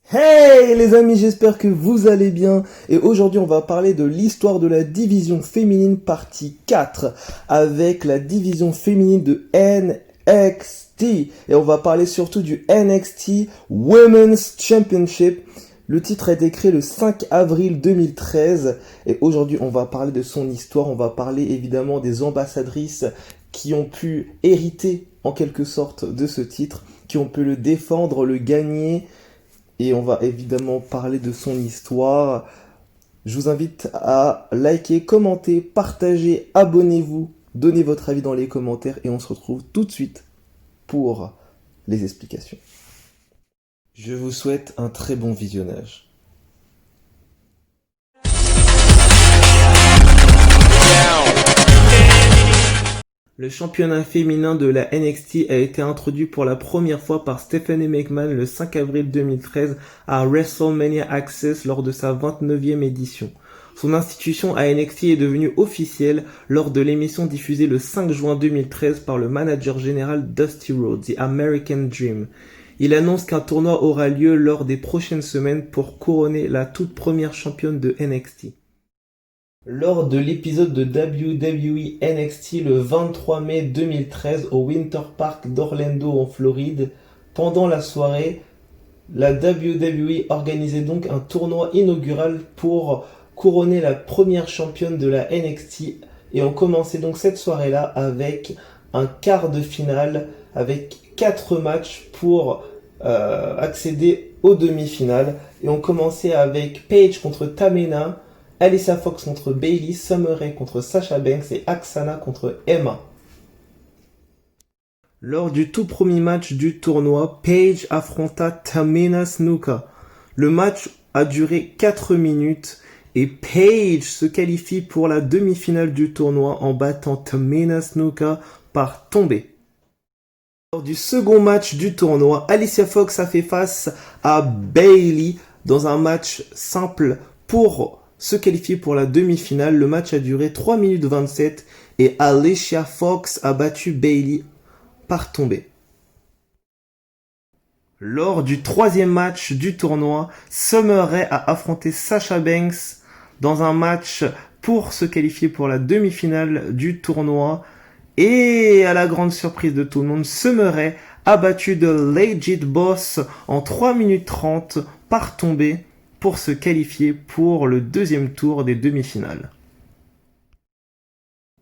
Hey les amis, j'espère que vous allez bien et aujourd'hui on va parler de l'histoire de la division féminine partie 4 avec la division féminine de NXT et on va parler surtout du NXT Women's Championship. Le titre a été créé le 5 avril 2013 et aujourd'hui on va parler de son histoire, on va parler évidemment des ambassadrices qui ont pu hériter en quelque sorte de ce titre, qui ont pu le défendre, le gagner. Et on va évidemment parler de son histoire. Je vous invite à liker, commenter, partager, abonnez-vous, donnez votre avis dans les commentaires et on se retrouve tout de suite pour les explications. Je vous souhaite un très bon visionnage. Le championnat féminin de la NXT a été introduit pour la première fois par Stephanie McMahon le 5 avril 2013 à WrestleMania Access lors de sa 29e édition. Son institution à NXT est devenue officielle lors de l'émission diffusée le 5 juin 2013 par le manager général Dusty Rhodes, The American Dream. Il annonce qu'un tournoi aura lieu lors des prochaines semaines pour couronner la toute première championne de NXT. Lors de l'épisode de WWE NXT le 23 mai 2013 au Winter Park d'Orlando en Floride, pendant la soirée, la WWE organisait donc un tournoi inaugural pour couronner la première championne de la NXT et on commençait donc cette soirée-là avec un quart de finale avec 4 matchs pour accéder aux demi-finales et on commençait avec Paige contre Tamina, Alicia Fox contre Bayley, Summer Rae contre Sasha Banks et Aksana contre Emma. Lors du tout premier match du tournoi, Paige affronta Tamina Snuka. Le match a duré 4 minutes et Paige se qualifie pour la demi-finale du tournoi en battant Tamina Snuka par tombée. Lors du second match du tournoi, Alicia Fox a fait face à Bayley dans un match simple pour se qualifier pour la demi-finale. Le match a duré 3 minutes 27 et Alicia Fox a battu Bayley par tombée. Lors du troisième match du tournoi, Summer Rae a affronté Sasha Banks dans un match pour se qualifier pour la demi-finale du tournoi. Et à la grande surprise de tout le monde, Summer Rae a battu The Legit Boss en 3 minutes 30 par tombée pour se qualifier pour le deuxième tour des demi-finales.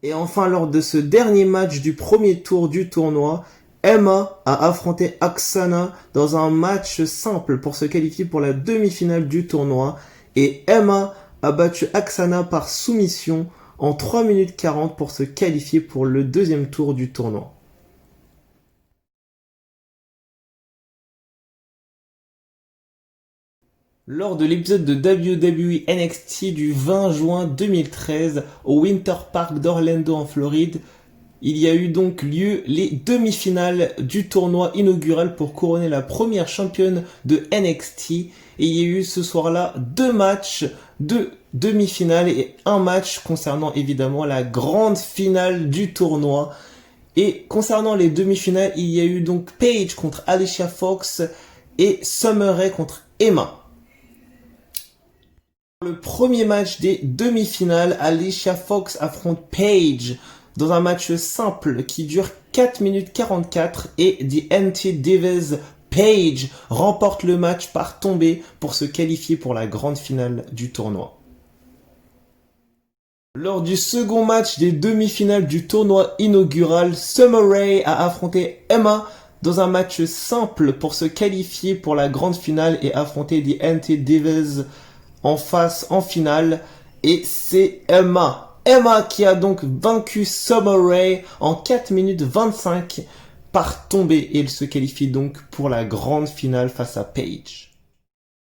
Et enfin, lors de ce dernier match du premier tour du tournoi, Emma a affronté Aksana dans un match simple pour se qualifier pour la demi-finale du tournoi. Et Emma a battu Aksana par soumission en 3 minutes 40 pour se qualifier pour le deuxième tour du tournoi. Lors de l'épisode de WWE NXT du 20 juin 2013 au Winter Park d'Orlando en Floride, il y a eu donc lieu les demi-finales du tournoi inaugural pour couronner la première championne de NXT. Et il y a eu ce soir-là 2 matchs de demi-finale et un match concernant évidemment la grande finale du tournoi. Et concernant les demi-finales, il y a eu donc Paige contre Alicia Fox et Summer Rae contre Emma. Le premier match des demi-finales, Alicia Fox affronte Paige dans un match simple qui dure 4 minutes 44 et The Anti-Divas Paige remporte le match par tombée pour se qualifier pour la grande finale du tournoi. Lors du second match des demi-finales du tournoi inaugural, Summer Rae a affronté Emma dans un match simple pour se qualifier pour la grande finale et affronter The Anti-Divas en face en finale et c'est Emma qui a donc vaincu Summer Rae en 4 minutes 25 par tombée et elle se qualifie donc pour la grande finale face à Paige.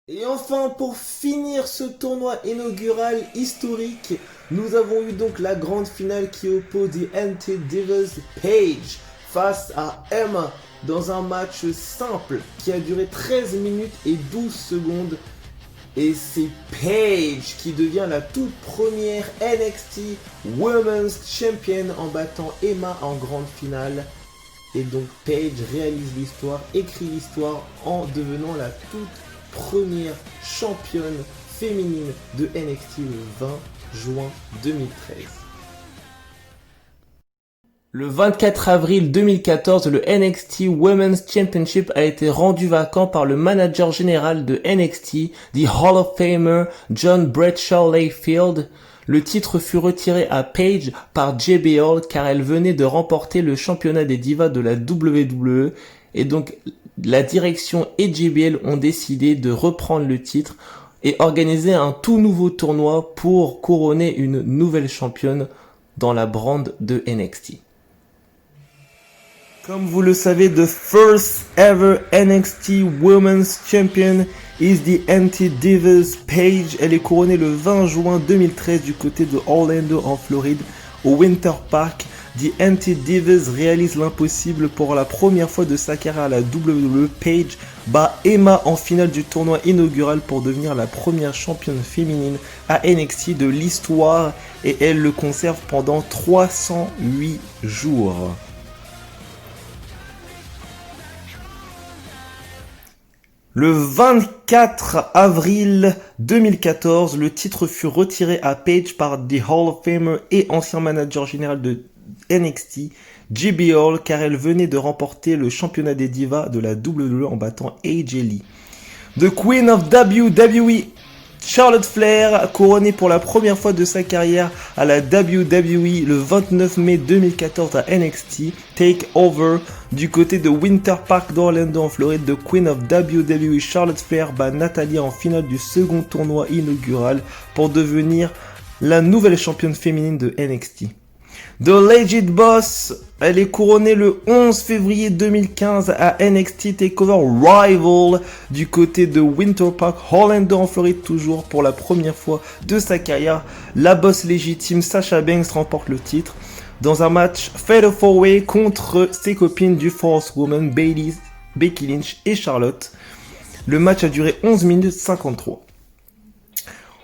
Et enfin, pour finir ce tournoi inaugural historique, nous avons eu donc la grande finale qui oppose The Anti-Divas Paige face à Emma dans un match simple qui a duré 13 minutes et 12 secondes. Et c'est Paige qui devient la toute première NXT Women's Champion en battant Emma en grande finale. Et donc Paige réalise l'histoire, écrit l'histoire en devenant la toute première championne féminine de NXT le 20 juin 2013. Le 24 avril 2014, le NXT Women's Championship a été rendu vacant par le manager général de NXT, The Hall of Famer John Bradshaw Layfield. Le titre fut retiré à Paige par JBL car elle venait de remporter le championnat des divas de la WWE et donc la direction et JBL ont décidé de reprendre le titre et organiser un tout nouveau tournoi pour couronner une nouvelle championne dans la brand de NXT. Comme vous le savez, the first ever NXT Women's Champion is the Anti-Divas Paige. Elle est couronnée le 20 juin 2013 du côté de Orlando en Floride, au Winter Park. The Anti-Divas réalise l'impossible pour la première fois de sa carrière à la WWE. Paige bat Emma en finale du tournoi inaugural pour devenir la première championne féminine à NXT de l'histoire et elle le conserve pendant 308 jours. Le 24 avril 2014, le titre fut retiré à Paige par The Hall of Famer et ancien manager général de NXT, JBL, car elle venait de remporter le championnat des divas de la WWE en battant AJ Lee. The Queen of WWE, Charlotte Flair, couronnée pour la première fois de sa carrière à la WWE le 29 mai 2014 à NXT TakeOver du côté de Winter Park d'Orlando en Floride. The Queen of WWE Charlotte Flair bat Natalya en finale du second tournoi inaugural pour devenir la nouvelle championne féminine de NXT. The Legit Boss, elle est couronnée le 11 février 2015 à NXT TakeOver Rival du côté de Winter Park, Orlando en Floride, toujours pour la première fois de sa carrière. La boss légitime Sasha Banks remporte le titre dans un match Fatal 4-Way contre ses copines du Force Woman, Bayley, Becky Lynch et Charlotte. Le match a duré 11 minutes 53.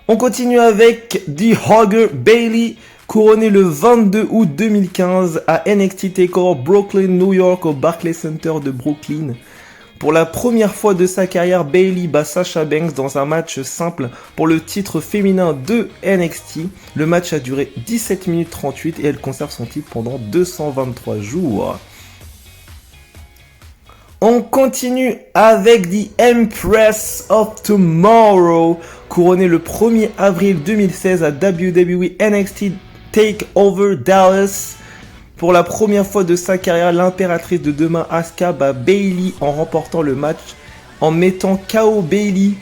On continue avec The Hugger Bayley, couronnée le 22 août 2015 à NXT TakeOver Brooklyn, New York au Barclays Center de Brooklyn. Pour la première fois de sa carrière, Bayley bat Sasha Banks dans un match simple pour le titre féminin de NXT. Le match a duré 17 minutes 38 et elle conserve son titre pendant 223 jours. On continue avec The Empress of Tomorrow, couronnée le 1er avril 2016 à WWE NXT TakeOver Dallas. Pour la première fois de sa carrière, l'impératrice de demain Asuka bat Bayley en remportant le match en mettant KO Bayley.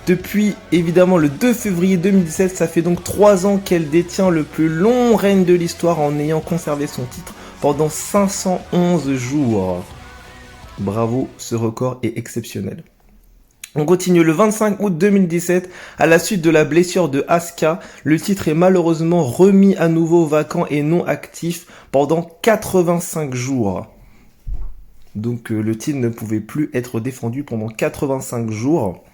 Depuis évidemment le 2 février 2017, ça fait donc 3 ans qu'elle détient le plus long règne de l'histoire en ayant conservé son titre pendant 511 jours. Bravo, ce record est exceptionnel. On continue le 25 août 2017, à la suite de la blessure de Asuka, le titre est malheureusement remis à nouveau vacant et non actif pendant 85 jours. Donc le titre ne pouvait plus être défendu pendant 85 jours.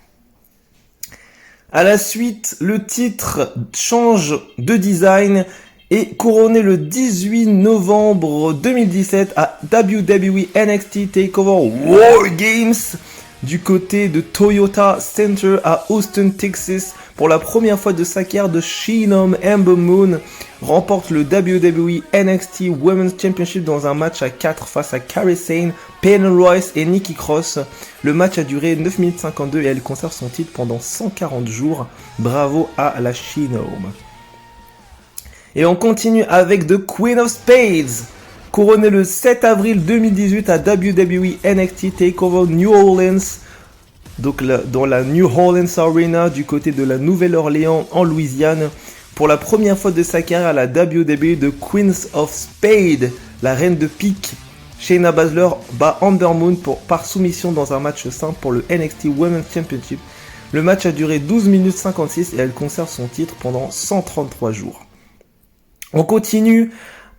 À la suite, le titre change de design et couronné le 18 novembre 2017 à WWE NXT TakeOver War Games du côté de Toyota Center à Austin, Texas. Pour la première fois de sa carrière, de Shinam Ember Moon remporte le WWE NXT Women's Championship dans un match à 4 face à Kairi Sane, Peyton Royce et Nikki Cross. Le match a duré 9 minutes 52 et elle conserve son titre pendant 140 jours. Bravo à la Shinam. Et on continue avec The Queen of Spades, couronnée le 7 avril 2018 à WWE NXT TakeOver New Orleans, donc dans la New Orleans Arena du côté de la Nouvelle-Orléans en Louisiane. Pour la première fois de sa carrière à la WWE, The Queens of Spades, la reine de pique, Shayna Baszler bat Ember Moon par soumission dans un match simple pour le NXT Women's Championship. Le match a duré 12 minutes 56 et elle conserve son titre pendant 133 jours. On continue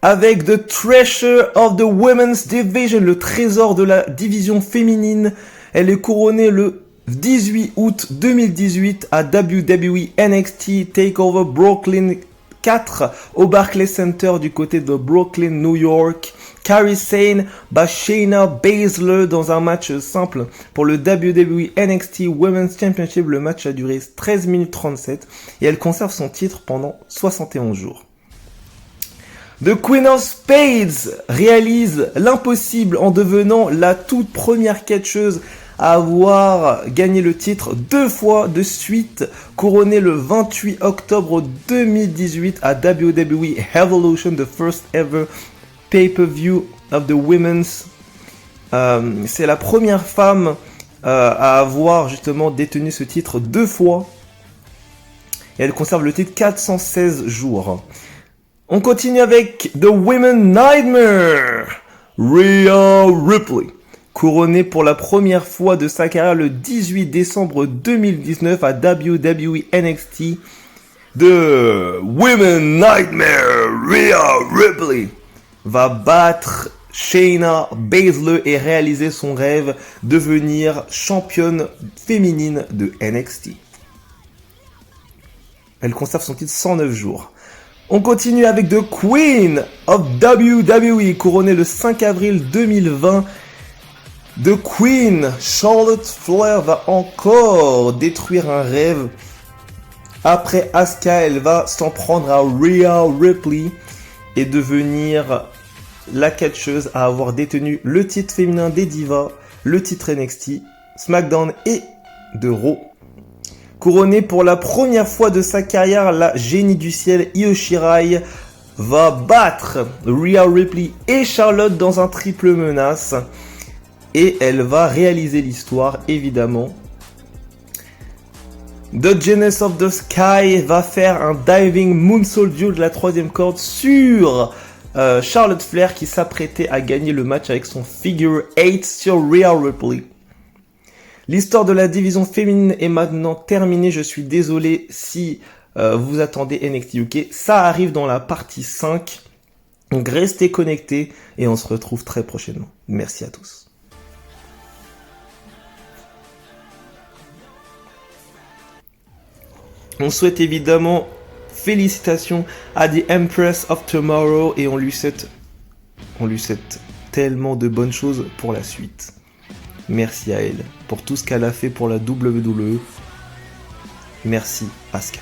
avec The Treasure of the Women's Division, le trésor de la division féminine. Elle est couronnée le 18 août 2018 à WWE NXT TakeOver Brooklyn 4 au Barclays Center du côté de Brooklyn, New York. Kairi Sane bat Shayna Baszler dans un match simple pour le WWE NXT Women's Championship. Le match a duré 13 minutes 37 et elle conserve son titre pendant 71 jours. The Queen of Spades réalise l'impossible en devenant la toute première catcheuse à avoir gagné le titre 2 fois de suite, couronnée le 28 octobre 2018 à WWE Evolution, the first ever pay-per-view of the women's. C'est la première femme à avoir justement détenu ce titre 2 fois. Et elle conserve le titre 416 jours. On continue avec The Women Nightmare, Rhea Ripley. Couronnée pour la première fois de sa carrière le 18 décembre 2019 à WWE NXT, The Women Nightmare, Rhea Ripley va battre Shayna Baszler et réaliser son rêve, devenir championne féminine de NXT. Elle conserve son titre 109 jours. On continue avec The Queen of WWE, couronnée le 5 avril 2020. The Queen, Charlotte Flair, va encore détruire un rêve. Après Asuka, elle va s'en prendre à Rhea Ripley et devenir la catcheuse à avoir détenu le titre féminin des Divas, le titre NXT, SmackDown et de Raw. Couronnée pour la première fois de sa carrière, la génie du ciel Io Shirai va battre Rhea Ripley et Charlotte dans un triple menace. Et elle va réaliser l'histoire, évidemment. The Genius of the Sky va faire un diving moonsault de la 3e corde sur Charlotte Flair qui s'apprêtait à gagner le match avec son figure 8 sur Rhea Ripley. L'histoire de la division féminine est maintenant terminée. Je suis désolé si vous attendez NXT UK. Ça arrive dans la partie 5. Donc restez connectés et on se retrouve très prochainement. Merci à tous. On souhaite évidemment félicitations à The Empress of Tomorrow et on lui souhaite tellement de bonnes choses pour la suite. Merci à elle pour tout ce qu'elle a fait pour la WWE. Merci Asuka.